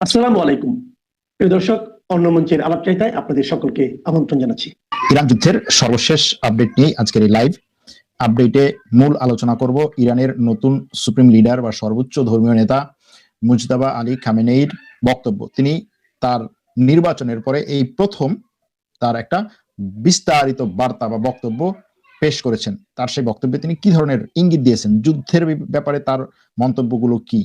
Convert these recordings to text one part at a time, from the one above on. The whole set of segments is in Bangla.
আসসালামু আলাইকুম প্রিয় দর্শক, অন্য মঞ্চের আলাপচারিতায় আপনাদের সকলকে আমন্ত্রণ জানাচ্ছি। ইরান যুদ্ধের সর্বশেষ আপডেট নিয়ে আজকের এই লাইভ আপডেটে মূল আলোচনা করব ইরানের নতুন সুপ্রিম লিডার বা সর্বোচ্চ ধর্মীয় নেতা মুজতাবা আলী খামেনেইর বক্তব্য। তিনি তার নির্বাচনের পরে এই প্রথম তার একটা বিস্তারিত বার্তা বা বক্তব্য পেশ করেছেন। তার সেই বক্তব্যে তিনি কি ধরনের ইঙ্গিত দিয়েছেন, যুদ্ধের ব্যাপারে তার মন্তব্যগুলো কি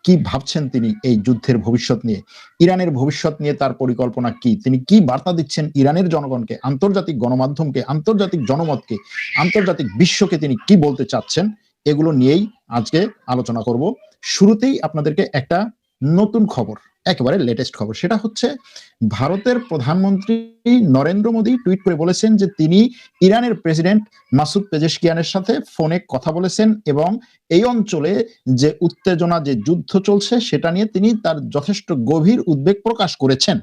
কি ভাবছেন তিনি এই যুদ্ধের ভবিষ্যৎ নিয়ে, ইরানের ভবিষ্যৎ নিয়ে তার পরিকল্পনা কি, তিনি কি বার্তা দিচ্ছেন ইরানের জনগণকে, আন্তর্জাতিক গণমাধ্যমকে, আন্তর্জাতিক জনমতকে, আন্তর্জাতিক বিশ্বকে তিনি কি বলতে চাচ্ছেন, এগুলো নিয়েই আজকে আলোচনা করব। শুরুতেই আপনাদেরকে একটা নতুন খবর, একেবারে লেটেস্ট খবর, সেটা হচ্ছে ভারতের প্রধানমন্ত্রী নরেন্দ্র মোদী টুইট করে বলেছেন যে তিনি ইরানের প্রেসিডেন্ট মাসুদ পেজেশকিয়ানের সাথে ফোনে কথা বলেছেন এবং এই অঞ্চলে যে উত্তেজনা, যে যুদ্ধ চলছে সেটা নিয়ে তিনি তার যথেষ্ট গভীর উদ্বেগ প্রকাশ করেছেন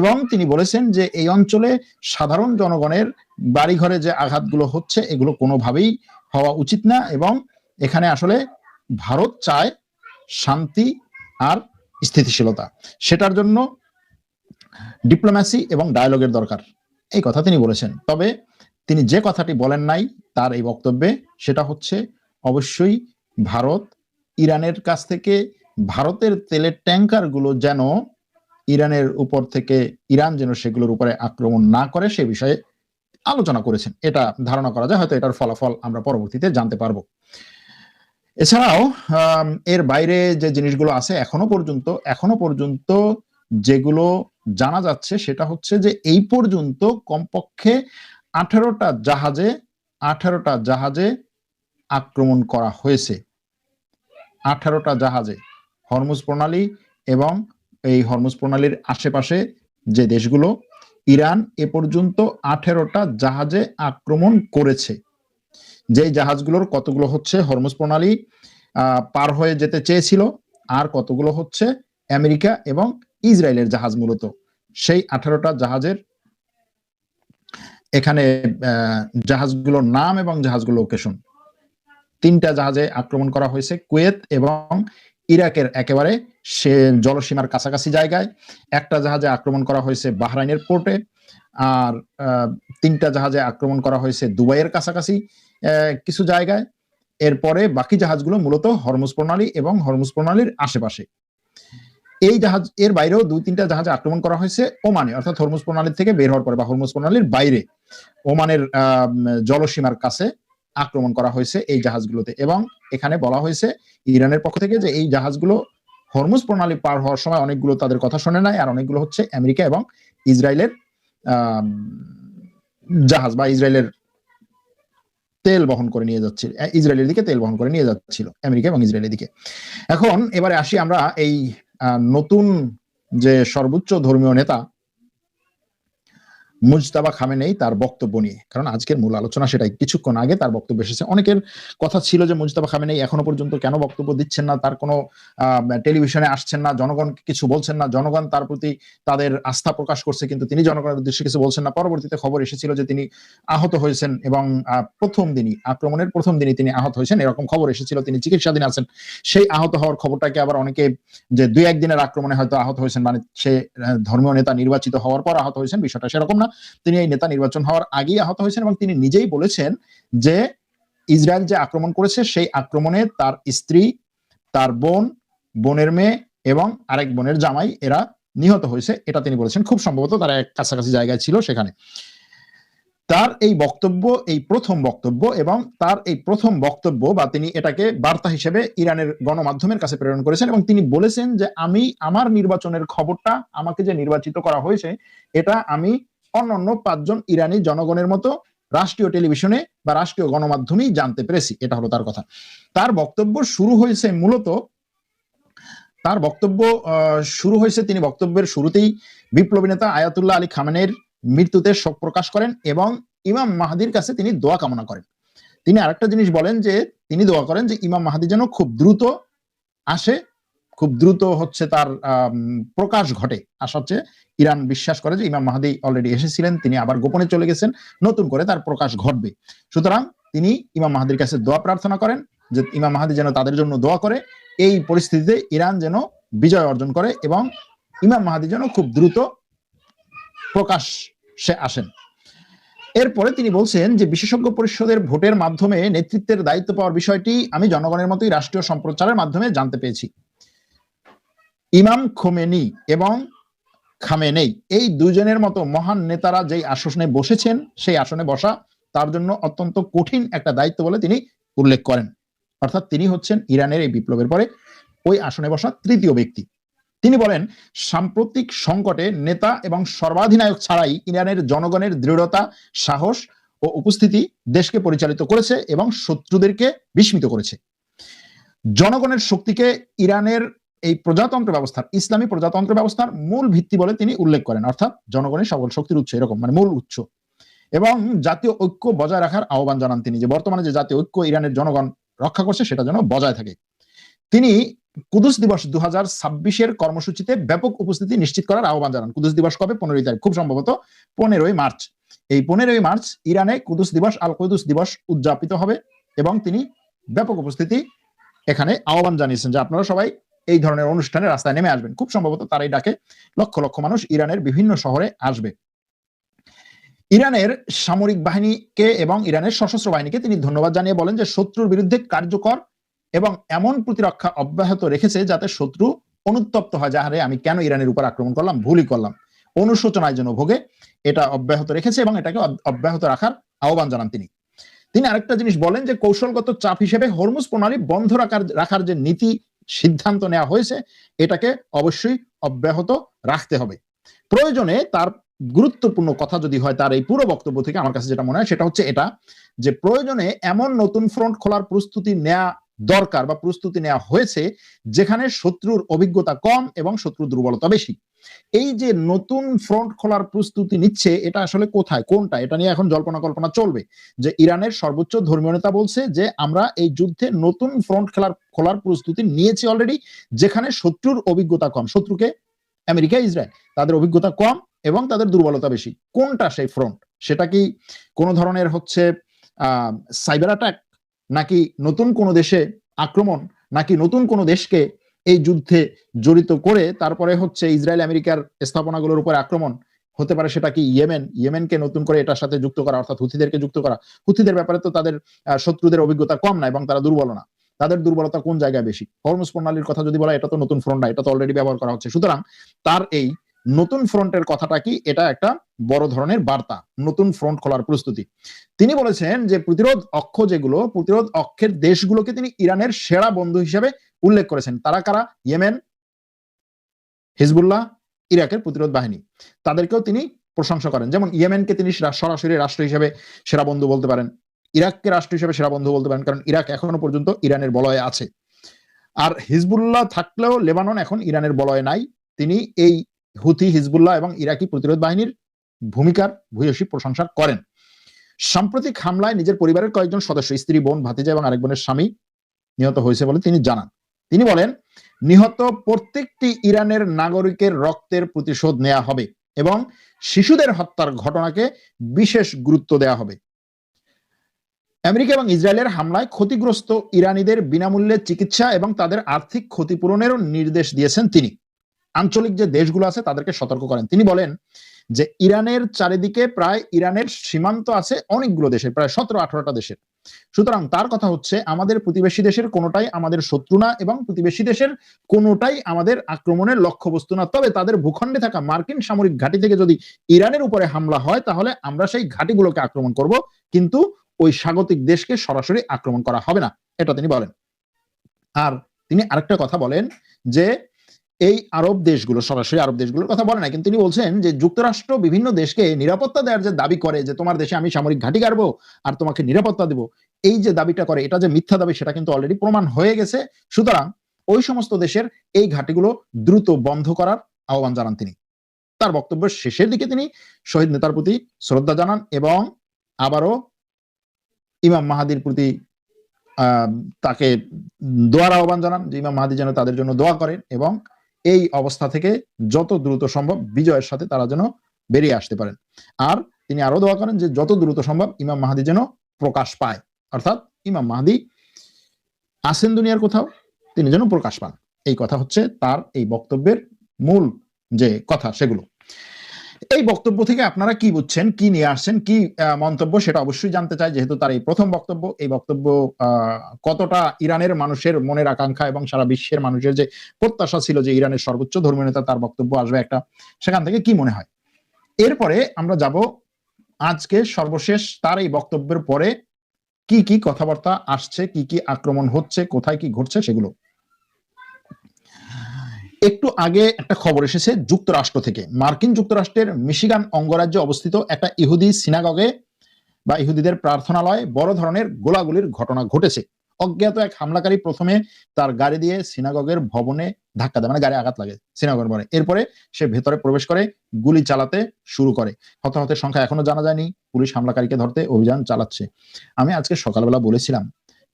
এবং তিনি বলেছেন যে এই অঞ্চলে সাধারণ জনগণের বাড়িঘরে যে আঘাতগুলো হচ্ছে এগুলো কোনোভাবেই হওয়া উচিত না এবং এখানে আসলে ভারত চায় শান্তি আর স্থিতিশীলতা, সেটার জন্য ডিপ্লোম্যাসি এবং ডায়ালগের দরকার, এই কথা তিনি বলেছেন। তবে তিনি যে কথাটি বলেন নাই তার এই বক্তব্যে, সেটা হচ্ছে অবশ্যই ভারত ইরানের কাছ থেকে ভারতের তেলের ট্যাঙ্কারগুলো যেন ইরানের উপর থেকে ইরান যেন সেগুলোর উপরে আক্রমণ না করে সে বিষয়ে আলোচনা করেছেন। এটা ধারণা করা যায়, হয়তো এটার ফলাফল আমরা পরবর্তীতে জানতে পারবো। এছাড়াও এর বাইরে যে জিনিসগুলো আছে এখনো পর্যন্ত যেগুলো জানা যাচ্ছে সেটা হচ্ছে যে এই পর্যন্ত কমপক্ষে 18টা জাহাজে আক্রমণ করা হয়েছে। 18টা জাহাজে হরমুজ প্রণালী এবং এই হরমুজ প্রণালীর আশেপাশে যে দেশগুলো, ইরান এ পর্যন্ত 18টা জাহাজে আক্রমণ করেছে। যেই জাহাজগুলোর কতগুলো হচ্ছে হরমুজ প্রণালী পার হয়ে যেতে চেয়েছিল, আর কতগুলো হচ্ছে আমেরিকা এবং ইসরায়েলের জাহাজ। মূলত সেই 18টা জাহাজের এখানে জাহাজগুলোর নাম এবং জাহাজগুলোর লোকেশন। 3টা জাহাজে আক্রমণ করা হয়েছে কুয়েত এবং ইরাকের একেবারে সে জলসীমার কাছাকাছি জায়গায়। একটা জাহাজে আক্রমণ করা হয়েছে বাহরাইনের পোর্টে, আর 3টা জাহাজে আক্রমণ করা হয়েছে দুবাইয়ের কাছাকাছি কিছু জায়গায়। এরপরে বাকি জাহাজগুলো মূলত হরমুজ প্রণালী এবং হরমুজ প্রণালীর আশেপাশে। এই জাহাজ এর বাইরেও 2-3টা জাহাজে আক্রমণ করা হয়েছে ওমানে, অর্থাৎ হরমুজ প্রণালী থেকে বের হওয়ার পরে বা হরমুজ প্রণালীর বাইরে ওমানের জলসীমার কাছে আক্রমণ করা হয়েছে এই জাহাজগুলোতে। এবং এখানে বলা হয়েছে ইরানের পক্ষ থেকে যে এই জাহাজগুলো হরমুজ প্রণালী পার হওয়ার সময় অনেকগুলো তাদের কথা শোনে নাই, আর অনেকগুলো হচ্ছে আমেরিকা এবং ইসরায়েলের জাহাজ বা ইসরায়েলের তেল বহন করে নিয়ে যাচ্ছিল, ইসরায়েলের দিকে তেল বহন করে নিয়ে যাচ্ছিল আমেরিকা এবং ইসরায়েলের দিকে। এখন এবারে আসি আমরা এই নতুন যে সর্বোচ্চ ধর্মীয় নেতা মুজতাবা খামেনেই তার বক্তব্য নিয়ে, কারণ আজকের মূল আলোচনা সেটাই। কিছুক্ষণ আগে তার বক্তব্য এসেছে। অনেকের কথা ছিল যে মুজতাবা খামেনেই এখনো পর্যন্ত কেন বক্তব্য দিচ্ছেন না, তার কোনো টেলিভিশনে আসছেন না, জনগণকে কিছু বলছেন না, জনগণ তার প্রতি তাদের আস্থা প্রকাশ করছে কিন্তু তিনি জনগণের উদ্দেশ্যে কিছু বলছেন না। পরবর্তীতে খবর এসেছিল যে তিনি আহত হয়েছেন এবং আক্রমণের প্রথম দিনই তিনি আহত হয়েছেন, এরকম খবর এসেছিল। তিনি চিকিৎসাধীন আছেন। সেই আহত হওয়ার খবরটাকে আবার অনেকে যে 2-1 দিনের আক্রমণে হয়তো আহত হয়েছেন, মানে সে ধর্মীয় নেতা নির্বাচিত হওয়ার পর আহত হয়েছেন, বিষয়টা সেরকম না। তিনি এই নেতা নির্বাচন হওয়ার আগেই আহত হয়েছেন এবং তিনি নিজেই বলেছেন যে ইসরায়েল যে আক্রমণ করেছে সেই আক্রমণে তার স্ত্রী, তার বোন, বোনের মেয়ে এবং আরেক বোনের জামাই এরা নিহত হয়েছে, এটা তিনি বলেছেন। খুব সম্ভবত তারা এক কাছাকাছি জায়গায় ছিল সেখানে। তার এই বক্তব্য, এই প্রথম বক্তব্য, এবং তার এই প্রথম বক্তব্য বা তিনি এটাকে বার্তা হিসেবে ইরানের গণমাধ্যমের কাছে প্রেরণ করেছেন এবং তিনি বলেছেন যে আমি আমার নির্বাচনের খবরটা, আমাকে যে নির্বাচিত করা হয়েছে এটা আমি অন্যান্য 5 জন ইরানি জনগণের মতো রাষ্ট্রীয় টেলিভিশনে বা রাষ্ট্রীয় গণমাধ্যমেই জানতে পেরেছি। এটা হলো তার কথা। তার বক্তব্য শুরু হয়েছে তিনি বক্তব্যের শুরুতেই বিপ্লবী নেতা আয়াতুল্লাহ আলী খামেনেইর মৃত্যুতে শোক প্রকাশ করেন এবং ইমাম মাহদির কাছে তিনি দোয়া কামনা করেন। তিনি আরেকটা জিনিস বলেন যে তিনি দোয়া করেন যে ইমাম মাহদি যেন খুব দ্রুত আসে, খুব দ্রুত হচ্ছে তার প্রকাশ ঘটে। আশা হচ্ছে ইরান বিশ্বাস করে যে ইমাম মাহদি অলরেডি এসেছিলেন, তিনি আবার গোপনে চলে গেছেন, নতুন করে তার প্রকাশ ঘটবে। সুতরাং তিনি ইমাম মাহদির কাছে দোয়া প্রার্থনা করেন যে ইমাম মাহদি যেন তাদের জন্য দোয়া করে, এই পরিস্থিতিতে ইরান যেন বিজয় অর্জন করে এবং ইমাম মাহাদি যেন খুব দ্রুত প্রকাশ্যে আসেন। এরপরে তিনি বলছেন যে বিশেষজ্ঞ পরিষদের ভোটের মাধ্যমে নেতৃত্বের দায়িত্ব পাওয়ার বিষয়টি আমি জনগণের মতোই রাষ্ট্রীয় সম্প্রচারের মাধ্যমে জানতে পেরেছি। ইমাম খোমেনি এবং খামেনেই এই দুজনের মতো মহান নেতারা যেই আসনে বসেছেন সেই আসনে বসা তার জন্য অত্যন্ত কঠিন একটা দায়িত্ব বলে তিনি উল্লেখ করেন। অর্থাৎ তিনি হচ্ছেন ইরানের এই বিপ্লবের পরে ওই আসনে বসা তৃতীয় ব্যক্তি। তিনি বলেন, সাম্প্রতিক সংকটে নেতা এবং সর্বাধিনায়ক ছাড়াই ইরানের জনগণের দৃঢ়তা, সাহস ও উপস্থিতি দেশকে পরিচালিত করেছে এবং শত্রুদেরকে বিস্মিত করেছে। জনগণের শক্তিকে ইরানের এই প্রজাতন্ত্র ব্যবস্থার, ইসলামী প্রজাতন্ত্র ব্যবস্থার মূল ভিত্তি বলে তিনি উল্লেখ করেন। অর্থাৎ জনগণের সকল শক্তির উৎস, এরকম মানে মূল উৎস। এবং জাতীয় ঐক্য বজায় রাখার আহ্বান জানান তিনি, যে বর্তমানে যে জাতীয় ঐক্য ইরানের জনগণ রক্ষা করছে সেটা যেন বজায় থাকে। তিনি কুদুস দিবস 2026 কর্মসূচিতে ব্যাপক উপস্থিতি নিশ্চিত করার আহ্বান জানান। কুদুস দিবস কবে? 15 তারিখ, খুব সম্ভবত 15ই মার্চ। এই 15ই মার্চ ইরানে কুদুস দিবস, আল কুদুস দিবস উদযাপিত হবে এবং তিনি ব্যাপক উপস্থিতি এখানে আহ্বান জানিয়েছেন যে আপনারা সবাই এই ধরনের অনুষ্ঠানে রাস্তায় নেমে আসবেন। খুব সম্ভবত তারাই ডাকে লক্ষ লক্ষ মানুষ ইরানের বিভিন্ন শহরে আসবে। ইরানের সামরিক বাহিনীকে এবং ইরানের সশস্ত্র বাহিনীকে তিনি ধন্যবাদ জানিয়ে বলেন যে শত্রুর বিরুদ্ধে কার্যকর এবং এমন প্রতিরক্ষা অব্যাহত রেখেছে যাতে শত্রু অনুতপ্ত হয়, যাহারে আমি কেন ইরানের উপর আক্রমণ করলাম, ভুলই করলাম, অনুশোচনায় যেন ভোগে, এটা অব্যাহত রেখেছে এবং এটাকে অব্যাহত রাখার আহ্বান জানান তিনি। তিনি আরেকটা জিনিস বলেন যে কৌশলগত চাপ হিসেবে হরমুজ প্রণালী বন্ধ রাখার যে নীতি সিদ্ধান্ত নেওয়া হয়েছে এটাকে অবশ্যই অব্যাহত রাখতে হবে। প্রয়োজনে তার গুরুত্বপূর্ণ কথা যদি হয় তার এই পুরো বক্তব্য থেকে আমার কাছে যেটা মনে হয় সেটা হচ্ছে এটা, যে প্রয়োজনে এমন নতুন ফ্রন্ট খোলার প্রস্তুতি নেওয়া দরকার বা প্রস্তুতি নেওয়া হয়েছে যেখানে শত্রুর অভিজ্ঞতা কম এবং শত্রুর দুর্বলতা বেশি। এই যে নতুন ফ্রন্ট খোলার প্রস্তুতি নিচ্ছে এটা আসলে কোথায়, কোনটা, এটা নিয়ে এখন জল্পনা কল্পনা চলবে। যে ইরানের সর্বোচ্চ ধর্মীয় নেতা বলছে যে আমরা এই যুদ্ধে নতুন ফ্রন্ট খোলার প্রস্তুতি নিয়েছি অলরেডি, যেখানে শত্রুর অভিজ্ঞতা কম। শত্রুকে আমেরিকা, ইসরায়েল, তাদের অভিজ্ঞতা কম এবং তাদের দুর্বলতা বেশি। কোনটা সেই ফ্রন্ট? সেটা কি কোন ধরনের হচ্ছে সাইবার অ্যাটাক, নাকি নতুন কোন দেশে আক্রমণ, নাকি নতুন কোন দেশকে এই যুদ্ধে জড়িত করে তারপরে হচ্ছে ইসরায়েল আমেরিকার স্থাপনাগুলোর উপর আক্রমণ হতে পারে? সেটা কি ইয়েমেনকে নতুন করে এটার সাথে যুক্ত করা, অর্থাৎ হুথিদেরকে যুক্ত করা? হুথিদের ব্যাপারে তো তাদের শত্রুদের অভিজ্ঞতা কম না এবং তারা দুর্বল না। তাদের দুর্বলতা কোন জায়গায় বেশি? হরমুজ প্রণালীর কথা যদি বলা, এটা তো নতুন ফ্রন্ট না, এটা তো অলরেডি ব্যবহার করা হচ্ছে। সুতরাং তার এই নতুন ফ্রন্টের কথাটা কি, এটা একটা বড় ধরনের বার্তা, নতুন ফ্রন্ট খোলার প্রস্তুতি। তিনি বলেছেন যে প্রতিরোধ অক্ষের দেশগুলোকে তিনি ইরানের সেরা বন্ধু হিসেবে উল্লেখ করেছেন। তারা কারা? ইয়েমেন, হিজবুল্লাহ, ইরাকের প্রতিরোধ বাহিনী, তাদেরকেও তিনি প্রশংসা করেন। যেমন ইয়েমেনকে তিনি সরাসরি রাষ্ট্র হিসেবে সেরা বন্ধু বলতে পারেন, ইরাককে রাষ্ট্র হিসেবে সেরা বন্ধু বলতে পারেন, কারণ ইরাক এখনো পর্যন্ত ইরানের বলয়ে আছে। আর হিজবুল্লাহ থাকলেও লেবানন এখন ইরানের বলয়ে নাই। তিনি এই হুথি, হিজবুল্লাহ এবং ইরাকি প্রতিরোধ বাহিনীর ভূমিকার ভূয়সী প্রশংসা করেন। সাম্প্রতিক হামলায় নিজের পরিবারের কয়েকজন সদস্য, স্ত্রী, বোন, ভাতিজা এবং আরেক বোনের স্বামী নিহত হয়েছে বলে তিনি জানান। তিনি বলেন, নিহত প্রত্যেকটি ইরানের নাগরিকের রক্তের প্রতিশোধ নেওয়া হবে এবং শিশুদের হত্যার ঘটনাকে বিশেষ গুরুত্ব দেওয়া হবে। আমেরিকা এবং ইসরায়েলের হামলায় ক্ষতিগ্রস্ত ইরানিদের বিনামূল্যে চিকিৎসা এবং তাদের আর্থিক ক্ষতিপূরণেরও নির্দেশ দিয়েছেন তিনি। আঞ্চলিক যে দেশগুলো আছে তাদেরকে সতর্ক করেন। তিনি বলেন যে ইরানের চারিদিকে প্রায় ইরানের সীমান্ত আছে অনেকগুলো দেশের, প্রায় 17-18টা দেশের। সুতরাং তার কথা হচ্ছে আমাদের প্রতিবেশী দেশের কোনোটাই আমাদের শত্রু না এবং প্রতিবেশী দেশের কোনোটাই আমাদের আক্রমণের লক্ষ্যবস্তু না। তবে তাদের ভূখণ্ডে থাকা মার্কিন সামরিক ঘাঁটি থেকে যদি ইরানের উপরে হামলা হয় তাহলে আমরা সেই ঘাঁটিগুলোকে আক্রমণ করব, কিন্তু ওই স্বাগতিক দেশকে সরাসরি আক্রমণ করা হবে না, এটা তিনি বলেন। আর তিনি আরেকটা কথা বলেন যে এই আরব দেশগুলো, সরাসরি আরব দেশগুলোর কথা বলে না, কিন্তু তিনি বলছেন যে যুক্তরাষ্ট্র বিভিন্ন দেশকে নিরাপত্তা দেওয়ার যে দাবি করে, যে তোমার দেশে আমি সামরিক ঘাঁটি গাড়বো আর তোমাকে নিরাপত্তা দেব, এই যে দাবিটা করে এটা যে মিথ্যা দাবি সেটা কিন্তু অলরেডি প্রমাণ হয়ে গেছে। সুতরাং ওই সমস্ত দেশের এই ঘাঁটিগুলো দ্রুত বন্ধ করার আহ্বান জানান তিনি। তার বক্তব্যের শেষের দিকে তিনি শহীদ নেতার প্রতি শ্রদ্ধা জানান এবং আবারও ইমাম মাহাদির প্রতি তাকে দোয়ার আহ্বান জানান যে ইমাম মাহাদি যেন তাদের জন্য দোয়া করেন এবং এই অবস্থা থেকে যত দ্রুত সম্ভব বিজয়ের সাথে তারা যেন বেরিয়ে আসতে পারেন। আর তিনি আরো দোয়া করেন যে যত দ্রুত সম্ভব ইমাম মাহাদি যেন প্রকাশ পায়, অর্থাৎ ইমাম মাহাদি আসেন দুনিয়ার কোথাও, তিনি যেন প্রকাশ পান। এই কথা হচ্ছে তার এই বক্তব্যের মূল যে কথা সেগুলো। এই বক্তব্য থেকে আপনারা কি বুঝছেন, কি নিয়ে আসছেন, কি মন্তব্য, সেটা অবশ্যই জানতে চাই, যেহেতু তার এই প্রথম বক্তব্য। এই বক্তব্য কতটা ইরানের মানুষের মনের আকাঙ্ক্ষা এবং সারা বিশ্বের মানুষের যে প্রত্যাশা ছিল যে ইরানের সর্বোচ্চ ধর্মীয় নেতা তার বক্তব্য আসবে একটা, সেখান থেকে কি মনে হয়। এরপরে আমরা যাব আজকে সর্বশেষ তার এই বক্তব্যের পরে কি কি কথাবার্তা আসছে, কি কি আক্রমণ হচ্ছে, কোথায় কি ঘটছে সেগুলো। একটু আগে একটা খবর এসেছে যুক্তরাষ্ট্র থেকে। মার্কিন যুক্তরাষ্ট্রের মিশিগান অঙ্গরাজ্যে অবস্থিত একটা ইহুদি সিনাগগে বা ইহুদিদের প্রার্থনালয়ে বড় ধরনের গোলাগুলির ঘটনা ঘটেছে। অজ্ঞাত এক হামলাকারী প্রথমে তার গাড়ি দিয়ে সিনাগগের ভবনে ধাক্কা দেয়, মানে গাড়ি আঘাত লাগে সিনাগগের ভবনে। এরপরে সে ভেতরে প্রবেশ করে গুলি চালাতে শুরু করে। হতাহতের সংখ্যা এখনো জানা যায়নি। পুলিশ হামলাকারীকে ধরতে অভিযান চালাচ্ছে। আমি আজকে সকালবেলা বলেছিলাম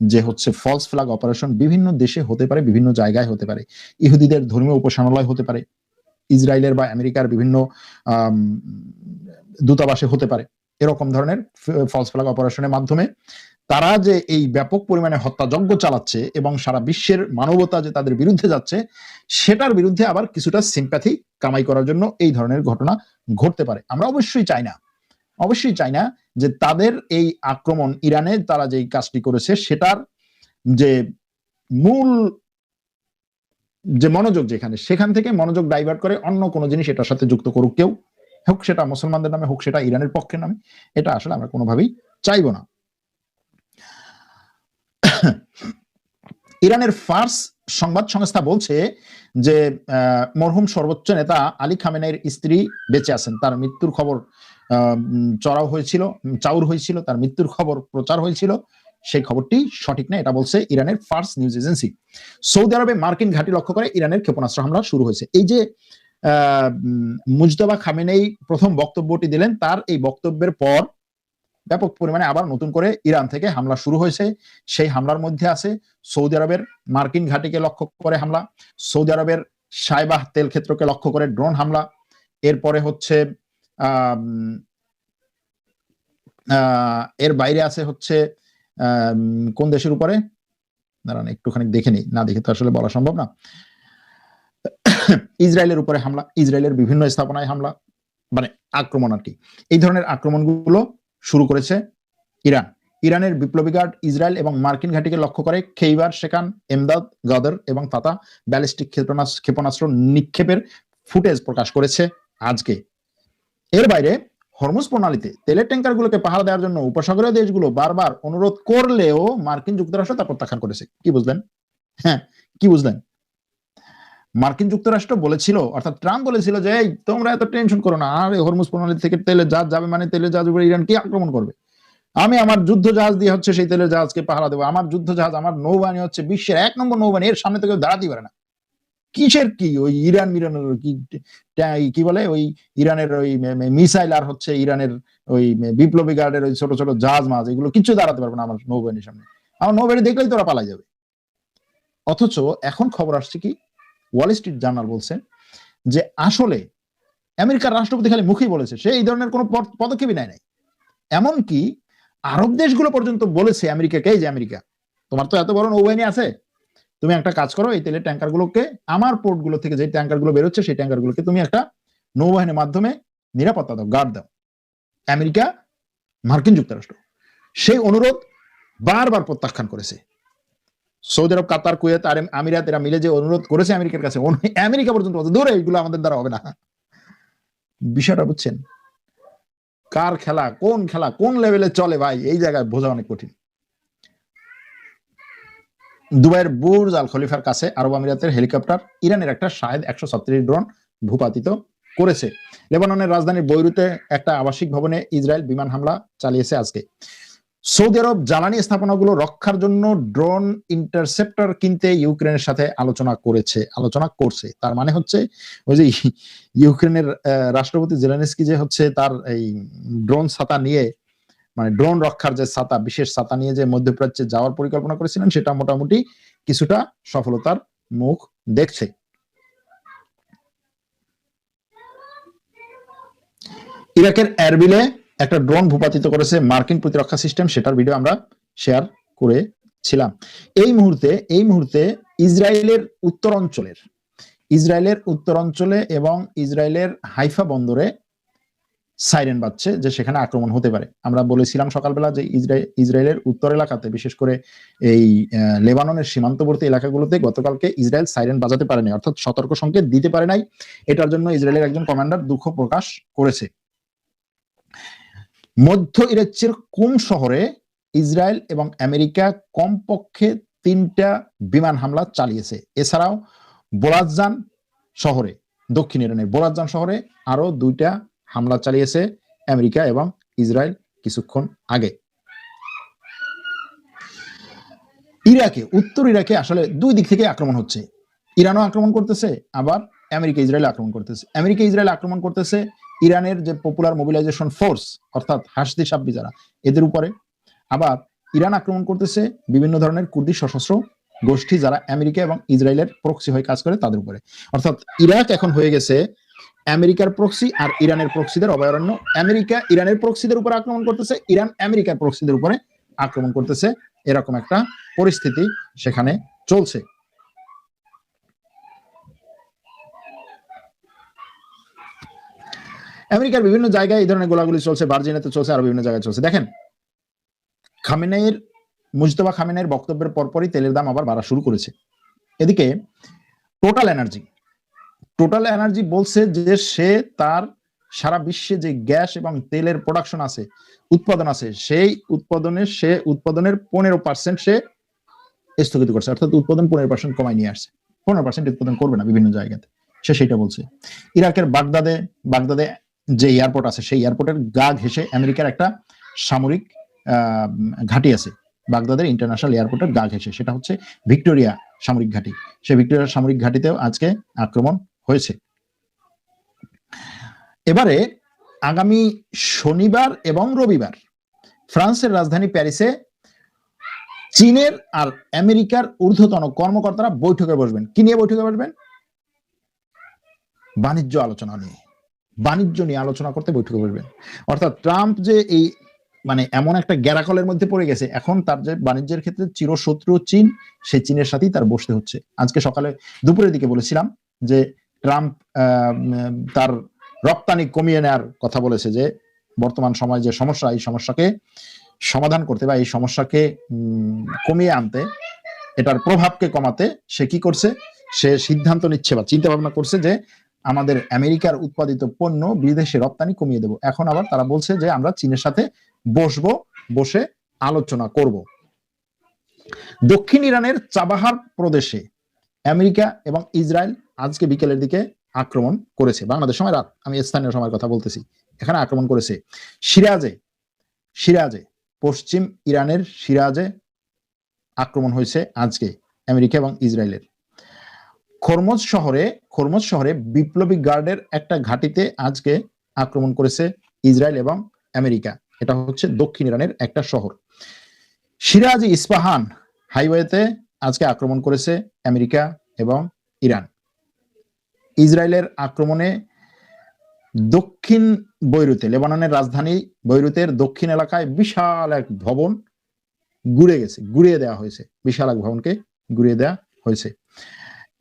যে হচ্ছে ফলস ফ্ল্যাগ অপারেশন বিভিন্ন দেশে হতে পারে, বিভিন্ন জায়গায় হতে পারে। ইহুদিদের ধর্মীয় উপাসনালয় হতে পারে, ইসরায়েলের বা আমেরিকার বিভিন্ন দূতাবাসে হতে পারে। এরকম ধরনের ফলস ফ্ল্যাগ অপারেশনের মাধ্যমে তারা যে এই ব্যাপক পরিমাণে হত্যাযজ্ঞ চালাচ্ছে এবং সারা বিশ্বের মানবতা যে তাদের বিরুদ্ধে যাচ্ছে, সেটার বিরুদ্ধে আবার কিছুটা সিম্প্যাথি কামাই করার জন্য এই ধরনের ঘটনা ঘটতে পারে। আমরা অবশ্যই চাই না যে তাদের এই আক্রমণ, ইরানে তারা যে কাজটি করেছে সেটার যে মূল যে মনোযোগ যেখানে, সেখান থেকে মনোযোগ ডাইভার্ট করে অন্য কোনো জিনিস এটার সাথে যুক্ত করুক কেউ, হোক সেটা মুসলমানদের নামে, হোক সেটা ইরানের পক্ষের নামে। এটা আসলে আমরা কোনোভাবেই চাইবো না। ইরানের ফার্স সংবাদ সংস্থা বলছে যে মরহুম সর্বোচ্চ নেতা আলী খামেনেইর স্ত্রী বেঁচে আছেন। তার মৃত্যুর খবর চাউর হয়েছিল, তার মৃত্যুর খবর প্রচার হয়েছিল। সেই খবরটি সঠিক না, এটা বলছে ইরানের ফার্স নিউজ এজেন্সি। সৌদি আরবে মার্কিন ঘাঁটি লক্ষ্য করে ইরানের ক্ষেপণাস্ত্র হামলা শুরু হয়েছে। এই যে মুজতবা খামেনেই প্রথম বক্তব্যটি দিলেন, তার এই বক্তব্যের পর ব্যাপক পরিমাণে আবার নতুন করে ইরান থেকে হামলা শুরু হয়েছে। সেই হামলার মধ্যে আছে সৌদি আরবের মার্কিন ঘাঁটিকে লক্ষ্য করে হামলা, সৌদি আরবের সাইবাহ তেল ক্ষেত্রকে লক্ষ্য করে ড্রোন হামলা, এরপরে হচ্ছে এর বাইরে আছে হচ্ছে কোন দেশের উপরে, দাঁড়ান একটুখানি দেখে নিই, না দেখে তো আসলে বলা সম্ভব না। ইসরায়েলের উপরে হামলা, ইসরায়েলের বিভিন্ন স্থাপনায় হামলা, মানে আক্রমণ আর কি। এই ধরনের আক্রমণগুলো শুরু করেছে ইরান। ইরানের বিপ্লবী গার্ড ইসরায়েল এবং মার্কিন ঘাঁটিকে লক্ষ্য করে খেইবার শেখান, এমদাদ, গাদর এবং ফাতা ব্যালিস্টিক ক্ষেপণাস্ত্র নিক্ষেপের ফুটেজ প্রকাশ করেছে আজকে। এর বাইরে হরমুজ প্রণালীতে তেলের ট্যাঙ্কারগুলোকে পাহারা দেওয়ার জন্য উপসাগরীয় দেশগুলো বারবার অনুরোধ করলেও মার্কিন যুক্তরাষ্ট্র তা প্রত্যাখ্যান করেছে। কি বুঝলেন? হ্যাঁ, কি বুঝলেন? মার্কিন যুক্তরাষ্ট্র বলেছিল, অর্থাৎ ট্রাম্প বলেছিল যে এই তোমরা এত টেনশন করো না, আর হরমুজ প্রণালী থেকে তেলের জাহাজ যাবে মানে তেলের জাহাজ উপরে ইরান কি আক্রমণ করবে? আমি আমার যুদ্ধ জাহাজ দিয়ে হচ্ছে সেই তেলের জাহাজকে পাহারা দেবো। আমার যুদ্ধ জাহাজ, আমার নৌবাহিনী হচ্ছে বিশ্বের 1 নম্বর নৌবাহিনী, এর সামনে তো কেউ দাঁড়াতেই পারে না। কিসের কি ওই ইরানের কি বলে ওই ইরানের ওই মিসাইল আর হচ্ছে ইরানের ওই বিপ্লবী গার্ডের ওই ছোট ছোট জাহাজ মাছ, এগুলো কিছু দাঁড়াতে পারবে না আমার নৌবাহিনীর সামনে। আমার নৌবাহিনী দেখলেই তোরা পালাই যাবে। অথচ এখন খবর আসছে কি, ওয়াল স্ট্রিট জার্নাল বলছে যে আসলে আমেরিকার রাষ্ট্রপতি খালি মুখেই বলেছে, সে এই ধরনের কোনো পদক্ষেপই নেয় নাই। এমনকি আরব দেশগুলো পর্যন্ত বলেছে আমেরিকাকে, যে আমেরিকা তোমার তো এত বড় নৌবাহিনী আছে, তুমি একটা কাজ করো, এই তেলের ট্যাঙ্কারগুলোকে আমার পোর্টগুলো থেকে যে ট্যাঙ্কারগুলো বেরোচ্ছে সেই ট্যাঙ্কারগুলোকে তুমি একটা নৌবাহিনীর মাধ্যমে নিরাপত্তা দাও, গার্ড দাও। আমেরিকা, মার্কিন যুক্তরাষ্ট্র সেই অনুরোধ বারবার প্রত্যাখ্যান করেছে। সৌদি আরব, কাতার, কুয়েত আর আমিরাত এরা মিলে যে অনুরোধ করেছে আমেরিকার কাছে, আমেরিকা পর্যন্ত দূরে, এইগুলো আমাদের দ্বারা হবে না। বিষয়টা বুঝছেন? কার খেলা, কোন লেভেলে চলে ভাই, এই জায়গায় বোঝা অনেক কঠিন। দুবাইয়ের বুর্জ আল খলিফার কাছে আরব আমিরাতের হেলিকপ্টার ইরানের একটা শাহেদ 136 ড্রোন ভূপাতিত করেছে। লেবাননের রাজধানী বৈরুতে একটা আবাসিক ভবনে ইসরায়েল বিমান হামলা চালিয়েছে আজকে। সৌদি আরব জ্বালানি স্থাপনাগুলো রক্ষার জন্য ড্রোন ইন্টারসেপ্টর কিনতে ইউক্রেনের সাথে আলোচনা করছে। তার মানে হচ্ছে ওই যে ইউক্রেনের রাষ্ট্রপতি জেলেনস্কি যে হচ্ছে তার এই ড্রোন ছাতা নিয়ে, মানে ড্রোন রক্ষার যে ছাতা, বিশেষ ছাতা নিয়ে যে মধ্যপ্রাচ্যে যাওয়ার পরিকল্পনা করেছিলেন, সেটা মোটামুটি কিছুটা সফলতার মুখ দেখছে। ইরাকের এরবিলে একটা ড্রোন ভূপাতিত করেছে মার্কিন প্রতিরক্ষা সিস্টেম, সেটার ভিডিও আমরা শেয়ার করেছিলাম। এই মুহূর্তে ইসরায়েলের ইসরায়েলের উত্তরাঞ্চলে এবং ইসরায়েলের হাইফা বন্দরে সাইরেন বাজছে যে সেখানে আক্রমণ হতে পারে। আমরা বলেছিলাম সকালবেলা যে ইসরায়েলের উত্তর এলাকাতে, বিশেষ করে এই লেবাননের সীমান্তবর্তী এলাকাগুলোতে গতকালকে ইসরায়েল সাইরেন বাজাতে পারেনি, অর্থাৎ সতর্ক সংকেত দিতে পারে নাই। এটার জন্য ইসরায়েলের একজন কমান্ডার দুঃখ প্রকাশ করেছে। মধ্য ইরাকের কুম শহরে ইসরায়েল এবং আমেরিকা কমপক্ষে 3টা বিমান হামলা চালিয়েছে। এছাড়াও বোলাজজান শহরে, দক্ষিণ ইরানের বোলাজজান শহরে আরো 2টা হামলা চালিয়েছে আমেরিকা এবং ইসরায়েল কিছুক্ষণ আগে। ইরাকে, উত্তর ইরাকে আসলে 2 দিক থেকে আক্রমণ হচ্ছে। ইরানও আক্রমণ করতেছে, আবার আমেরিকা ইসরায়েল আক্রমণ করতেছে। আমেরিকা ইসরায়েল আক্রমণ করতেছে ইরানের যে পপুলার মোবিলাইজেশন ফোর্স, অর্থাৎ হাসদি সাব্বি যারা, এদের উপরে। আবার ইরান আক্রমণ করতেছে বিভিন্ন ধরনের কুর্দি সশস্ত্র গোষ্ঠী যারা আমেরিকা এবং ইসরায়েলের প্রক্সি হয়ে কাজ করে তাদের উপরে। অর্থাৎ ইরাক এখন হয়ে গেছে আমেরিকার প্রক্সি আর ইরানের প্রক্সিদের অভয়ারণ্য। আমেরিকা ইরানের প্রক্সিদের উপরে আক্রমণ করতেছে, ইরান আমেরিকার প্রক্সিদের উপরে আক্রমণ করতেছে, এরকম একটা পরিস্থিতি সেখানে চলছে। আমেরিকার বিভিন্ন জায়গায় এই ধরনের গোলাগুলি চলছে, ভার্জিনিয়াতে চলছে, আরো বিভিন্ন জায়গায় চলছে। দেখেন, মুজতবা খামেনেইর বক্তব্যের পরপরই তেলের দাম আবার বাড়া শুরু করেছে। এদিকে টোটাল এনার্জি বলছে যে সে তার সারা বিশ্বে যে গ্যাস এবং তেলের প্রোডাকশন আছে, উৎপাদন আছে, সেই উৎপাদনের 15% সে স্থগিত করছে, অর্থাৎ উৎপাদন 15% কমায় নিয়ে আসছে। 15% উৎপাদন করবে না বিভিন্ন জায়গাতে, সে সেটা বলছে। ইরাকের বাগদাদে যে এয়ারপোর্ট আছে, সেই এয়ারপোর্টের গা ঘেঁষে আমেরিকার একটা সামরিক ঘাঁটি আছে, বাগদাদের ইন্টারন্যাশনাল এয়ারপোর্টের গা ঘেঁষে, সেটা হচ্ছে ভিক্টোরিয়া সামরিক ঘাঁটি। সেই ভিক্টোরিয়া সামরিক ঘাঁটিতেও আজকে আক্রমণ হয়েছে। এবারে আগামী শনিবার এবং রবিবার ফ্রান্সের রাজধানী প্যারিসে চীনের আর আমেরিকার ঊর্ধ্বতন কর্মকর্তারা বৈঠকে বসবেন। কি নিয়ে বৈঠকে বসবেন? বাণিজ্য নিয়ে আলোচনা করতে বৈঠকে বসবেন। অর্থাৎ ট্রাম্প যে এই এমন একটা গ্যারাকলের মধ্যে পড়ে গেছে, এখন তার যে বাণিজ্যের ক্ষেত্রে চিরশত্রু চীন, সেই চীনের সাথেই তার বসতে হচ্ছে। আজকে সকালে দুপুরের দিকে বলেছিলাম যে ট্রাম্প তার রপ্তানি কমিয়ে নেওয়ার কথা বলেছে, যে বর্তমান সময় যে সমস্যা, এই সমস্যাকে সমাধান করতে বা এই সমস্যাকে কমিয়ে আনতে, এটার প্রভাবকে কমাতে সে কি করছে, সে সিদ্ধান্ত নিচ্ছে বা চিন্তা ভাবনা করছে যে আমাদের আমেরিকার উৎপাদিত পণ্য বিদেশে রপ্তানি কমিয়ে দেব। এখন আবার তারা বলছে যে আমরা চীনের সাথে বসে আলোচনা করব। দক্ষিণ ইরানের চাবাহার প্রদেশে আমেরিকা এবং ইসরায়েল আজকে বিকেলের দিকে আক্রমণ করেছে। বাংলাদেশ সময় রাত, আমি স্থানীয় সময়ের কথা বলতেছি। এখানে আক্রমণ করেছে সিরাজে, পশ্চিম ইরানের সিরাজে আক্রমণ হয়েছে আজকে আমেরিকা এবং ইসরায়েলের। খরমজ শহরে বিপ্লবী গার্ডের একটা ঘাঁটিতে আজকে আক্রমণ করেছে ইসরায়েল এবং আমেরিকা। এটা হচ্ছে দক্ষিণ ইরানের একটা শহর। সিরাজ ইস্পাহান হাইওয়েতে আজকে আক্রমণ করেছে আমেরিকা এবং ইরান। ইসরায়েলের আক্রমণে দক্ষিণ বৈরুতে, লেবাননের রাজধানী বৈরুতের দক্ষিণ এলাকায় বিশাল এক ভবন গুড়িয়ে দেওয়া হয়েছে। বিশাল এক ভবনকে গুড়িয়ে দেওয়া হয়েছে।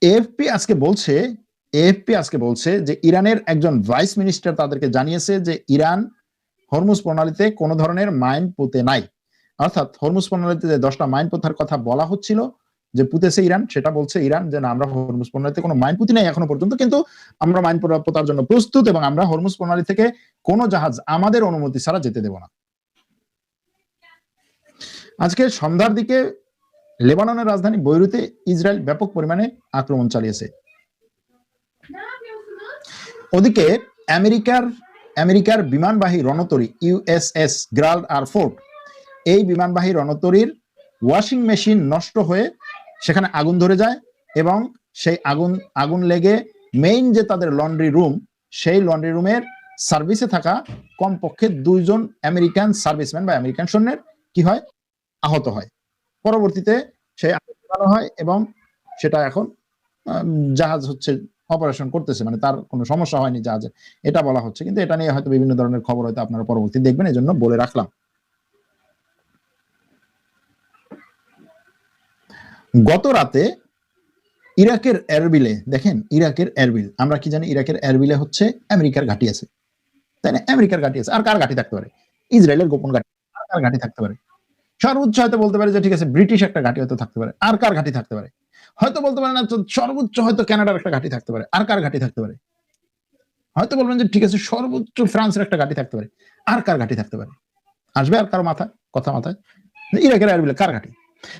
এএফপি আজকে বলছে যে ইরানের একজন ভাইস মিনিস্টার তাদেরকে জানিয়েছে যে ইরান হরমুজ প্রণালীতে কোনো ধরনের মাইন পুঁতে নাই। অর্থাৎ হরমুজ প্রণালীতে যে 10টা মাইন পোতার কথা বলা হচ্ছিল যে পুঁতেছে ইরান, সেটা বলছে ইরান যে না, আমরা হরমুজ প্রণালীতে কোনো মাইন পুঁতি নাই এখনো পর্যন্ত, কিন্তু আমরা মাইন পোতার জন্য প্রস্তুত এবং আমরা হরমুজ প্রণালী থেকে কোনো জাহাজ আমাদের অনুমতি ছাড়া যেতে দেব না। আজকে সন্ধ্যার দিকে লেবাননের রাজধানী বৈরুতে ইসরায়েল ব্যাপক পরিমাণে আক্রমণ চালিয়েছে। ওদিকে আমেরিকার বিমানবাহী রণতরী ইউএসএস গ্রাল্ড আর ফোর্ট, এই বিমানবাহী রণতরীর ওয়াশিং মেশিন নষ্ট হয়ে সেখানে আগুন ধরে যায় এবং সেই আগুন লেগে মেইন যে তাদের লন্ড্রি রুম, সেই লন্ড্রি রুমের সার্ভিসে থাকা কমপক্ষে 2 জন আমেরিকান সার্ভিসম্যান বা আমেরিকান সৈন্যের কি হয়, আহত হয়। পরবর্তীতে সেই আহত হয় এবং সেটা এখন জাহাজ হচ্ছে অপারেশন করতেছে, তার কোনো সমস্যা হয়নি জাহাজে, এটা বলা হচ্ছে। কিন্তু এটা নিয়ে হয়তো বিভিন্ন ধরনের খবর হয়তো আপনারা পরবর্তী দেখবেন, এই জন্য বলে রাখলাম। গত রাতে ইরাকের এরবিলে দেখেন, ইরাকের এরবিল, আমরা কি জানি ইরাকের এরবিলে হচ্ছে আমেরিকার ঘাঁটি আছে, তাই না? আমেরিকার ঘাঁটি আছে, আর কার ঘাঁটি থাকতে পারে? ইসরায়েলের গোপন ঘাঁটি, আর কার ঘাঁটি থাকতে পারে? সর্বোচ্চ হয়তো বলতে পারে যে ঠিক আছে ব্রিটিশ একটা ঘাঁটি হয়তো থাকতে পারে, আর কার ঘাঁটি থাকতে পারে? হয়তো বলতে পারে না, তো সর্বোচ্চ হয়তো কানাডার একটা ঘাঁটি থাকতে পারে, আর কার ঘাঁটি থাকতে পারে? হয়তো বলবেন যে ঠিক আছে সর্বোচ্চ ফ্রান্সের একটা ঘাঁটি থাকতে পারে, আর কার ঘাঁটি থাকতে পারে? আসবে আর কারো মাথায় ইরাকের এরবিলে কার ঘাঁটি?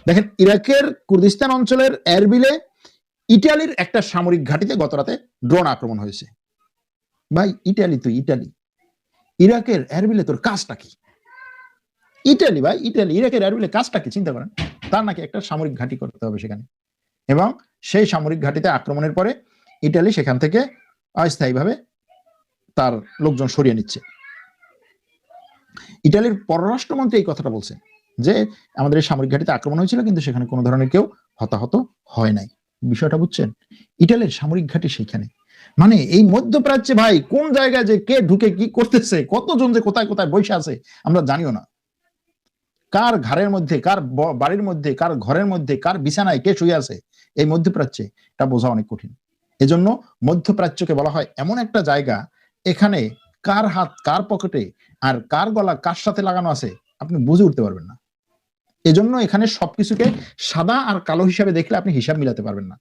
দেখেন, ইরাকের কুর্দিস্তান অঞ্চলের এরবিলে ইটালির একটা সামরিক ঘাঁটিতে গতরাতে ড্রোন আক্রমণ হয়েছে। ভাই ইটালি, তো ইটালি, ইরাকের এরবিলে তোর কাজটা কি? ইটালি ভাই, ইটালি, ইরাকের এরবিলে কাজটা কি চিন্তা করেন। তার নাকি একটা সামরিক ঘাঁটি করতে হবে সেখানে, এবং সেই সামরিক ঘাঁটিতে আক্রমণের পরে ইটালি সেখান থেকে অস্থায়ীভাবে তার লোকজন সরিয়ে নিচ্ছে। ইটালির পররাষ্ট্রমন্ত্রী এই কথাটা বলছেন যে আমাদের এই সামরিক ঘাঁটিতে আক্রমণ হয়েছিল, কিন্তু সেখানে কোনো ধরনের কেউ হতাহত হয় নাই। বিষয়টা বুঝছেন? ইটালির সামরিক ঘাঁটি সেইখানে, মানে এই মধ্যপ্রাচ্যে ভাই কোন জায়গায় যে কে ঢুকে কি করতেছে, কতজন যে কোথায় কোথায় বসে আছে আমরা জানিও না। কার ঘরের মধ্যে, কার বাড়ির মধ্যে, কার ঘরের মধ্যে, কার বিছানায় কে শুয়ে আছে এই মধ্যপ্রাচ্যে, এটা বোঝা অনেক কঠিন। এজন্য মধ্যপ্রাচ্যকে বলা হয় এমন একটা জায়গা, এখানে কার হাত কার পকেটে আর কার গলা কার সাথে লাগানো আছে আপনি বুঝে উঠতে পারবেন না। এজন্য এখানে সবকিছুকে সাদা আর কালো হিসাবে দেখলে আপনি হিসাব মিলাতে পারবেন না।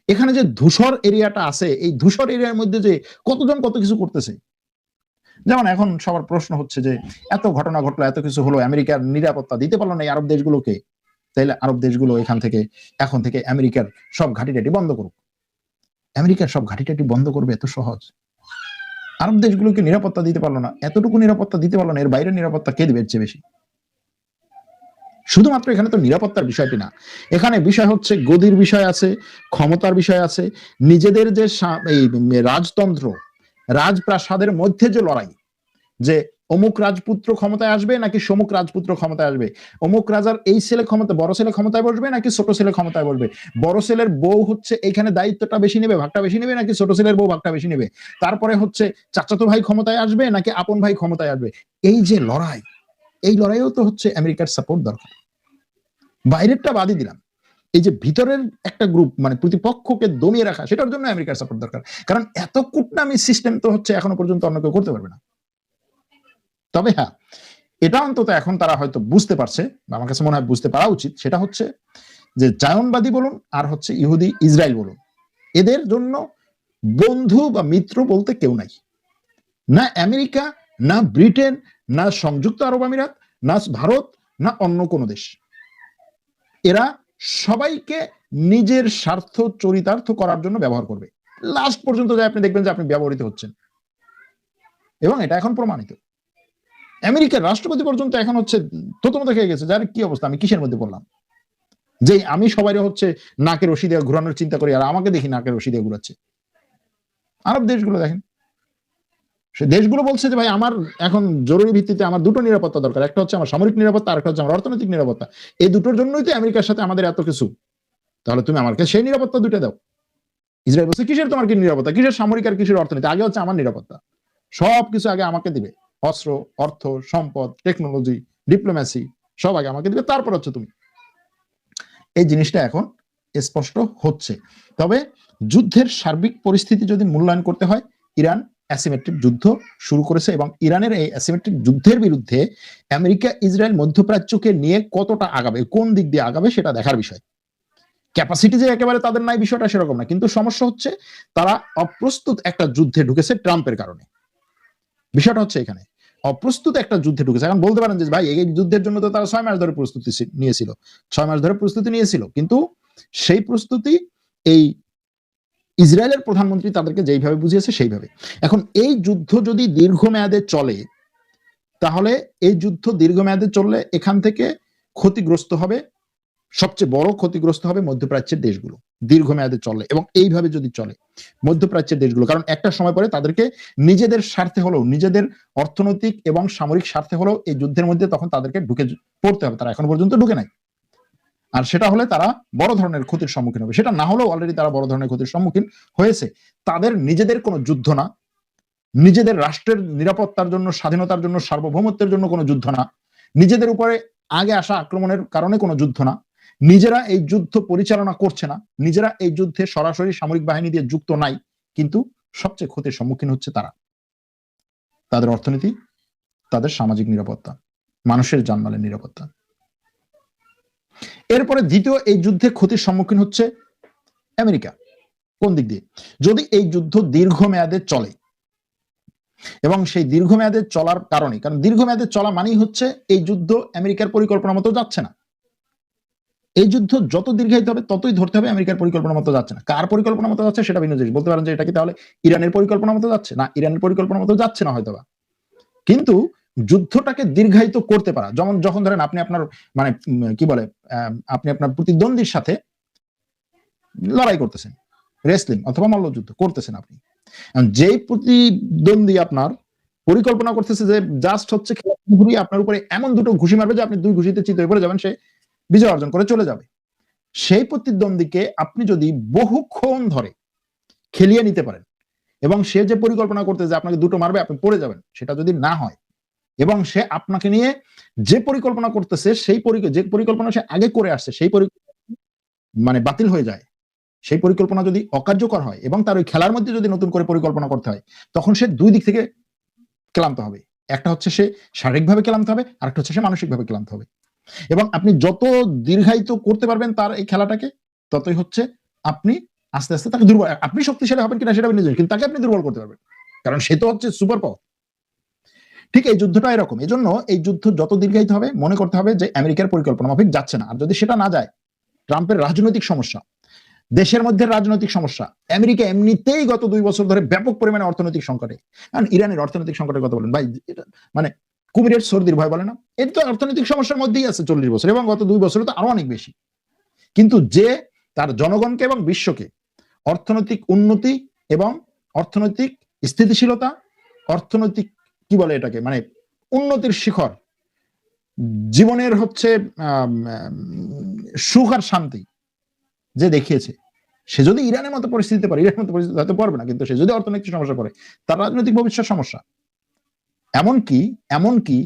এখানে যে ধূসর এরিয়াটা আছে, এই ধূসর এরিয়ার মধ্যে যে কতজন কত কিছু করতেছে। যেমন এখন সবার প্রশ্ন হচ্ছে যে এত ঘটনা ঘটলো, এত কিছু হলো, আমেরিকার নিরাপত্তা দিতে পারলো না এই আরব দেশগুলোকে, তাইলে আরব দেশগুলো এখন থেকে আমেরিকার সব ঘাঁটি বন্ধ করুক। আমেরিকার সব ঘাঁটি বন্ধ করবে এত সহজ? আরব দেশগুলোকে নিরাপত্তা দিতে পারলো না, এতটুকু নিরাপত্তা দিতে পারলো না, এর বাইরে নিরাপত্তা কে দিবে এর চেয়ে বেশি? শুধুমাত্র এখানে তো নিরাপত্তার বিষয়টি না, এখানে বিষয় হচ্ছে গদির বিষয় আছে, ক্ষমতার বিষয় আছে, নিজেদের যে এই রাজতন্ত্র, রাজপ্রাসাদের মধ্যে যে লড়াই, যে অমুক রাজপুত্র ক্ষমতায় আসবে নাকি সমুক রাজপুত্র ক্ষমতায় আসবে, অমুক রাজার এই ছেলে বড় ছেলে ক্ষমতায় বসবে নাকি ছোট ছেলে ক্ষমতায় বসবে, বড় ছেলের বউ হচ্ছে এখানে দায়িত্বটা বেশি নেবে, ভাগটা বেশি নেবে, নাকি ছোট ছেলের বউ ভাগটা বেশি নেবে, তারপরে হচ্ছে চাচাতো ভাই ক্ষমতায় আসবে নাকি আপন ভাই ক্ষমতায় আসবে। এই যে লড়াই, এই লড়াইও তো হচ্ছে আমেরিকার সাপোর্ট দরকার। বাইরেরটা বাদই দিলাম, এই যে ভিতরের একটা গ্রুপ, মানে প্রতিপক্ষকে দমিয়ে রাখা, সেটার জন্য আমেরিকার সাপোর্ট দরকার। কারণ এত কূটনামি সিস্টেম তো হচ্ছে এখনো পর্যন্ত অন্য কেউ করতে পারবে না। তবে হ্যাঁ, এটা অন্তত এখন তারা হয়তো বুঝতে পারছে, বা আমার কাছে মনে হয় বুঝতে পারা উচিত, সেটা হচ্ছে যে জায়নবাদী বলুন আর হচ্ছে ইহুদি ইসরায়েল বলুন, এদের জন্য বন্ধু বা মিত্র বলতে কেউ নাই। না আমেরিকা, না ব্রিটেন, না সংযুক্ত আরব আমিরাত, না ভারত, না অন্য কোনো দেশ। এরা সবাইকে নিজের স্বার্থ চরিতার্থ করার জন্য ব্যবহার করবে। লাস্ট পর্যন্ত যে আপনি দেখবেন যে আপনি ব্যবহৃত হচ্ছেন, এবং এটা এখন প্রমাণিত। আমেরিকার রাষ্ট্রপতি পর্যন্ত এখন হচ্ছে থতমত খেয়ে গেছে, যার কি অবস্থা, আমি কিসের মধ্যে বললাম, যে আমি সবাই হচ্ছে নাকের রশি দিয়ে ঘুরানোর চিন্তা করি, আর আমাকে দেখি নাকের রশি দিয়ে ঘুরাচ্ছে। আরব দেশগুলো দেখেন, সে দেশগুলো বলছে যে ভাই আমার এখন জরুরি ভিত্তিতে আমার দুটো নিরাপত্তা দরকার, একটা হচ্ছে আমার সামরিক নিরাপত্তা, আর একটা হচ্ছে আমার অর্থনৈতিক নিরাপত্তা। এই দুটোর জন্যই তো আমেরিকার সাথে আমাদের এত কিছু, তাহলে তুমি আমাকে সেই নিরাপত্তা দুটো দাও। ইসরায়েল বলছে কিসের তোমার কি নিরাপত্তা, কিসের সামরিক আর কিসের অর্থনীতি, আগে হচ্ছে আমার নিরাপত্তা, সবকিছু আগে আমাকে দিবে, অস্ত্র, অর্থ, সম্পদ, টেকনোলজি, ডিপ্লোম্যাসি সব আগে আমাকে দিবে, তারপর হচ্ছে তুমি। এই জিনিসটা এখন স্পষ্ট হচ্ছে। তবে যুদ্ধের সার্বিক পরিস্থিতি যদি মূল্যায়ন করতে হয়, ইরান অ্যাসিমেট্রিক যুদ্ধ শুরু করেছে, এবং ইরানের এই অ্যাসিমেট্রিক যুদ্ধের বিরুদ্ধে আমেরিকা ইসরায়েল মধ্যপ্রাচ্যকে নিয়ে কতটা আগাবে, কোন দিক দিয়ে আগাবে সেটা দেখার বিষয়। ক্যাপাসিটি যে একেবারে তাদের নাই বিষয়টা সেরকম না, কিন্তু সমস্যা হচ্ছে তারা অপ্রস্তুত একটা যুদ্ধে ঢুকেছে ট্রাম্পের কারণে। বিষয়টা হচ্ছে এখানে অপ্রস্তুত একটা যুদ্ধে ঢুকেছে। এখন বলতে পারেন যে ভাই এই যুদ্ধের জন্য তো তারা 6 মাস ধরে প্রস্তুতি নিয়েছিল, 6 মাস ধরে প্রস্তুতি নিয়েছিল, কিন্তু সেই প্রস্তুতি এই ইসরায়েলের প্রধানমন্ত্রী তাদেরকে যেইভাবে বুঝিয়েছে সেইভাবে। এখন এই যুদ্ধ যদি দীর্ঘমেয়াদে চলে, তাহলে এই যুদ্ধ দীর্ঘমেয়াদে চললে এখান থেকে ক্ষতিগ্রস্ত হবে, সবচেয়ে বড় ক্ষতিগ্রস্ত হবে মধ্যপ্রাচ্যের দেশগুলো দীর্ঘমেয়াদে চলে, এবং এইভাবে যদি চলে মধ্যপ্রাচ্যের দেশগুলো, কারণ একটা সময় পরে তাদেরকে নিজেদের স্বার্থে হলেও, নিজেদের অর্থনৈতিক এবং সামরিক স্বার্থে হলেও এই যুদ্ধের মধ্যে তখন তাদেরকে ঢুকে পড়তে হবে। তারা এখন পর্যন্ত ঢুকে নাই, আর সেটা হলে তারা বড় ধরনের ক্ষতির সম্মুখীন হবে। সেটা না হলেও অলরেডি তারা বড় ধরনের ক্ষতির সম্মুখীন হয়েছে। তাদের নিজেদের কোনো যুদ্ধ না, নিজেদের রাষ্ট্রের নিরাপত্তার জন্য, স্বাধীনতার জন্য, সার্বভৌমত্বের জন্য কোনো যুদ্ধ না, নিজেদের উপরে আগে আসা আক্রমণের কারণে কোনো যুদ্ধ না, নিজেরা এই যুদ্ধ পরিচালনা করছে না, নিজেরা এই যুদ্ধে সরাসরি সামরিক বাহিনী দিয়ে যুক্ত নাই, কিন্তু সবচেয়ে ক্ষতির সম্মুখীন হচ্ছে তারা। তাদের অর্থনীতি, তাদের সামাজিক নিরাপত্তা, মানুষের জানমালের নিরাপত্তা। এরপরে দ্বিতীয় এই যুদ্ধে ক্ষতির সম্মুখীন হচ্ছে আমেরিকা। কোন দিক দিয়ে? যদি এই যুদ্ধ দীর্ঘমেয়াদে চলে, এবং সেই দীর্ঘমেয়াদে চলার কারণে, কারণ দীর্ঘমেয়াদে চলা মানেই হচ্ছে এই যুদ্ধ আমেরিকার পরিকল্পনা মতো যাচ্ছে না। এই যুদ্ধ যত দীর্ঘায়িত হবে ততই ধরতে হবে আমেরিকার পরিকল্পনা মতো যাচ্ছে না। কার পরিকল্পনা মতো যাচ্ছে সেটা ভিন্ন জিনিস। বলতে পারেন যে এটা কি তাহলে ইরানের পরিকল্পনা মতো যাচ্ছে? না, ইরানের পরিকল্পনা মতো যাচ্ছে না হয়তোবা, কিন্তু যুদ্ধটাকে দীর্ঘায়িত করতে পারা, যেমন যখন ধরেন আপনি আপনার মানে কি বলে আপনি আপনার প্রতিদ্বন্দ্বীর সাথে লড়াই করতেছেন, রেসলিং অথবা মল্লযুদ্ধ করতেছেন, আপনি যেই প্রতিদ্বন্দ্বী আপনার পরিকল্পনা করতেছে যে জাস্ট হচ্ছে ঘুরিয়ে আপনার উপরে এমন দুটো ঘুষি মারবে যে আপনি দুই ঘুষিতে চিত হয়ে পড়ে যাবেন, সে বিজয় অর্জন করে চলে যাবে। সেই প্রতিদ্বন্দ্বীকে আপনি যদি বহুক্ষণ ধরে খেলিয়ে নিতে পারেন, এবং সে যে পরিকল্পনা করতে যে আপনাকে দুটো মারবে আপনি পড়ে যাবেন, সেটা যদি না হয়, এবং সে আপনাকে নিয়ে যে পরিকল্পনা করতেছে সেই যে পরিকল্পনা সে আগে করে আসছে সেই মানে বাতিল হয়ে যায়, সেই পরিকল্পনা যদি অকার্যকর হয় এবং তার ওই খেলার মধ্যে যদি নতুন করে পরিকল্পনা করতে হয়, তখন সে দুই দিক থেকে ক্লান্ত হবে। একটা হচ্ছে সে শারীরিকভাবে ক্লান্ত হবে, আর একটা হচ্ছে সে মানসিকভাবে ক্লান্ত হবে। এবং আপনি যত দীর্ঘায়িত করতে পারবেন তার এই খেলাটাকে, ততই হচ্ছে আপনি আস্তে আস্তে তাকে দুর্বল, আপনি শক্তিশালী হবেন কিনা সেটা নিজে, কিন্তু তাকে আপনি দুর্বল করতে পারবেন, কারণ সে তো হচ্ছে সুপার পাওয়ার। ঠিক এই যুদ্ধটা এরকম। এজন্য এই যুদ্ধ যত দীর্ঘায়িত হবে মনে করতে হবে যে আমেরিকার পরিকল্পনা মাফিক যাচ্ছে না। আর যদি সেটা না যায়, ট্রাম্পের রাজনৈতিক সমস্যা, দেশের মধ্যে রাজনৈতিক সমস্যা, আমেরিকা এমনিতেই গত 2 বছর ধরে ব্যাপক পরিমাণে অর্থনৈতিক সংকটে, কারণ ইরানের অর্থনৈতিক সংকটের কথা বলেন ভাই, এটা মানে কুমিরের সর্দির ভয় বলে না, এটা তো অর্থনৈতিক সমস্যার মধ্যেই আছে 40 বছর, এবং গত 2 বছরে তো আরো অনেক বেশি। কিন্তু যে তার জনগণকে এবং বিশ্বকে অর্থনৈতিক উন্নতি এবং অর্থনৈতিক স্থিতিশীলতা, অর্থনৈতিক কি বলে এটাকে, মানে উন্নতির শিখর, জীবনের হচ্ছে সুখ আর শান্তি যে দেখিয়েছে, সে যদি ইরানের মতো পরিস্থিতিতে পারে, ইরানের মতো পরিস্থিতি হয়তো পারবে না, কিন্তু সে যদি অর্থনৈতিক সমস্যা পড়ে, তার রাজনৈতিক ভবিষ্যৎ সমস্যা। এমনকি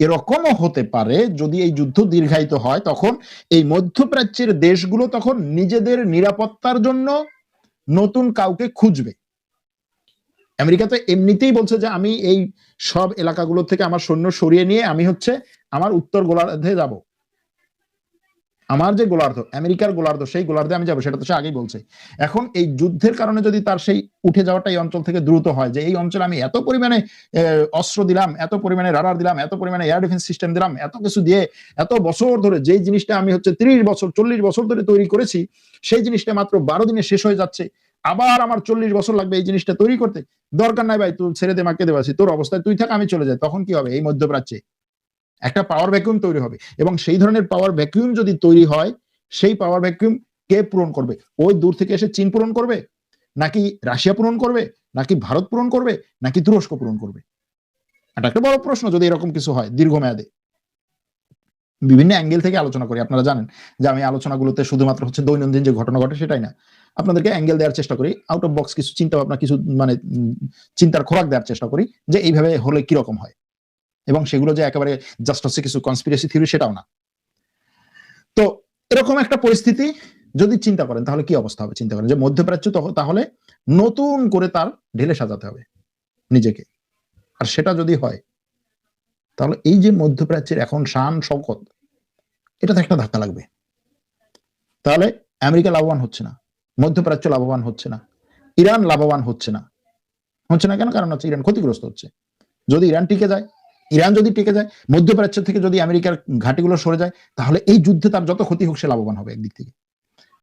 এরকমও হতে পারে যদি এই যুদ্ধ দীর্ঘায়িত হয়, তখন এই মধ্যপ্রাচ্যের দেশগুলো তখন নিজেদের নিরাপত্তার জন্য নতুন কাউকে খুঁজবে। আমেরিকা তো এমনিতেই বলছে যে আমি এই সব এলাকাগুলো থেকে আমার সৈন্য সরিয়ে নিয়ে আমি হচ্ছে আমার উত্তর গোলার্ধে যাব, আমার যে গোলার্ধ, আমেরিকার গোলার্ধ, সেই গোলার্ধে আমি যাবো, সেটা তো সে আগেই বলছে। এখন এই যুদ্ধের কারণে যদি তার সেই উঠে যাওয়াটা এই অঞ্চল থেকে দ্রুত হয়, যে এই অঞ্চলে আমি এত পরিমাণে অস্ত্র দিলাম, এত পরিমাণে রাডার দিলাম, এত পরিমাণে এয়ার ডিফেন্স সিস্টেম দিলাম, এত কিছু দিয়ে এত বছর ধরে যেই জিনিসটা আমি হচ্ছে 30 বছর 40 বছর ধরে তৈরি করেছি, সেই জিনিসটা মাত্র 12 দিনে শেষ হয়ে যাচ্ছে, আবার আমার 40 বছর লাগবে এই জিনিসটা তৈরি করতে। দরকার নাই ভাই, তুই ছেড়ে দে, মাকে দেবাছি, তোর অবস্থায় তুই থাক, আমি চলে যাই। তখন কি হবে? এই মধ্যপ্রাচ্যে একটা পাওয়ার ভ্যাকুয়াম তৈরি হবে, এবং সেই ধরনের পাওয়ার ভ্যাকুয়াম যদি তৈরি হয়, সেই পাওয়ার ভ্যাকুয়াম কে পূরণ করবে? ওই দূর থেকে এসে চীন পূরণ করবে, নাকি রাশিয়া পূরণ করবে, নাকি ভারত পূরণ করবে, নাকি তুরস্ক পূরণ করবে? এটা একটা বড় প্রশ্ন যদি এরকম কিছু হয় দীর্ঘমেয়াদে। বিভিন্ন অ্যাঙ্গেল থেকে আলোচনা করি, আপনারা জানেন যে আমি আলোচনাগুলোতে শুধুমাত্র হচ্ছে দৈনন্দিন যে ঘটনা ঘটে সেটাই না, আপনাদেরকে অ্যাঙ্গেল দেওয়ার চেষ্টা করি, আউট অফ বক্স কিছু চিন্তা ভাবনা, কিছু মানে চিন্তার খোরাক দেওয়ার চেষ্টা করি যে এইভাবে হলে কিরকম হয়, এবং সেগুলো যে একেবারে জাস্ট হচ্ছে কিছু কনস্পিরেসি থিওরি সেটাও না। তো এরকম একটা পরিস্থিতি যদি চিন্তা করেন, তাহলে কি অবস্থা হবে? চিন্তা করেন যে মধ্যপ্রাচ্য তাহলে নতুন করে তার ঢেলে সাজাতে হবে নিজেকে। আর সেটা যদি হয়, তাহলে এই যে মধ্যপ্রাচ্যের এখন শান শওকত, এটাতে একটা ধাক্কা লাগবে। তাহলে আমেরিকা লাভবান হচ্ছে না, মধ্যপ্রাচ্য লাভবান হচ্ছে না, ইরান লাভবান হচ্ছে না। কেন? কারণ হচ্ছে ইরান ক্ষতিগ্রস্ত হচ্ছে। যদি ইরান টিকে যায়, মধ্যপ্রাচ্য থেকে যদি আমেরিকার ঘাটিগুলো সরে যায়, তাহলে এই যুদ্ধে তার যত ক্ষতি হোক সে লাভবান হবে একদিক থেকে।